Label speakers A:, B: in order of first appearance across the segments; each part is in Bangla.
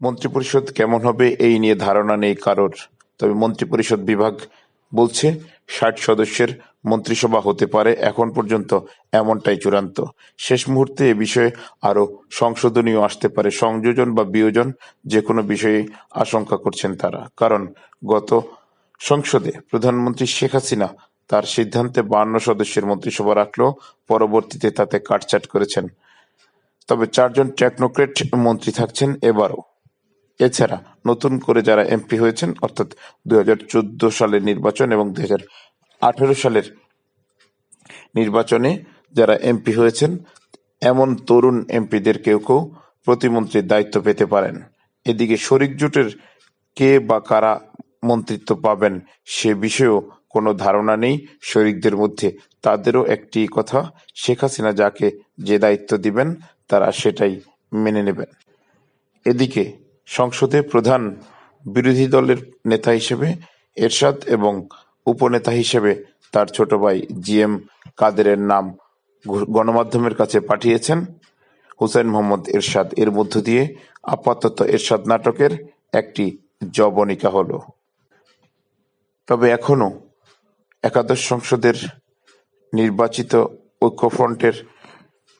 A: মন্ত্রিপরিষদ কেমন হবে এই নিয়ে ধারণা নেই কারোর, তবে মন্ত্রিপরিষদ বিভাগ বলছে ৬০ সদস্যের মন্ত্রিসভা হতে পারে, এখন পর্যন্ত এমনটাই চূড়ান্ত। শেষ মুহূর্তে এ বিষয়ে আরও সংশোধনীও আসতে পারে, সংযোজন বা বিয়োজন যেকোনো বিষয়ে আশঙ্কা করছেন তারা। কারণ গত সংসদে প্রধানমন্ত্রী শেখ হাসিনা তার সিদ্ধান্তে ৫২ সদস্যের মন্ত্রিসভা রাখলেও পরবর্তীতে তাতে কাটছাঁট করেছেন। তবে ৪ জন টেকনোক্র্যাট মন্ত্রী থাকছেন এবারও। এছাড়া নতুন করে যারা এমপি হয়েছেন, অর্থাৎ ২০১৪ সালের নির্বাচন এবং ২০১৮ সালের নির্বাচনে যারা এমপি হয়েছেন, এমন তরুণ এমপিদের কেউ কেউ প্রতিমন্ত্রীর দায়িত্ব পেতে পারেন। এদিকে শরিক জোটের কে বা কারা মন্ত্রিত্ব পাবেন সে বিষয়েও কোনো ধারণা নেই শরিকদের মধ্যে। তাদেরও একটি কথা, শেখ হাসিনা যাকে যে দায়িত্ব দিবেন তারা সেটাই মেনে নেবেন। এদিকে সংসদে প্রধান বিরোধী দলের নেতা হিসেবে এরশাদ এবং উপনেতা হিসেবে তার ছোট ভাই জি.এম. কাদেরের নাম গণমাধ্যমের কাছে পাঠিয়েছেন হুসাইন মোহাম্মদ এরশাদ। এর মধ্য দিয়ে আপাতত এরশাদ নাটকের একটি জবনিকা হলো। তবে এখনো একাদশ সংসদের নির্বাচিত ঐক্যফ্রন্টের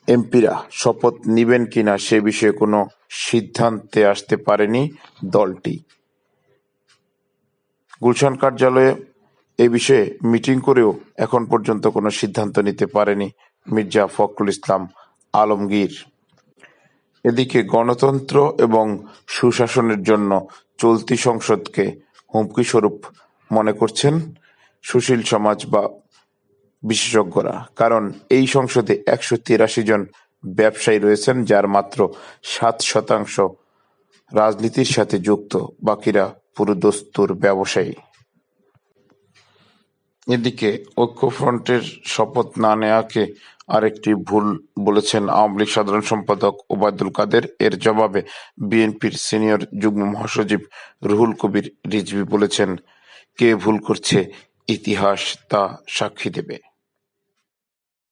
A: এমপিরা শপথ নিবেন কিনা সে বিষয়ে কোনো সিদ্ধান্তে আসতে পারেনি দলটি। গুলশান কার্যালয়ে এ বিষয়ে মিটিং করেও এখন পর্যন্ত কোনো সিদ্ধান্ত নিতে পারেনি মির্জা ফখরুল ইসলাম আলমগীর। এদিকে গণতন্ত্র এবং সুশাসনের জন্য চলতি সংসদকে হুমকি স্বরূপ মনে করছেন সুশীল সমাজ বা বিশেষজ্ঞরা। কারণ এই সংসদে ১৮৩ জন ব্যবসায়ী রয়েছেন, যার মাত্র ৭% রাজনীতির সাথে যুক্ত, বাকিরা পুরোদস্তুর ব্যবসায়ী। এদিকে ঐক্যফ্রন্টের শপথ না নেওয়াকে আরেকটি ভুল বলেছেন আওয়ামী লীগ সাধারণ সম্পাদক ওবায়দুল কাদের। এর জবাবে বিএনপির সিনিয়র যুগ্ম মহাসচিব রুহুল কবির রিজভী বলেছেন, কে ভুল করছে ইতিহাস তা সাক্ষী দেবে।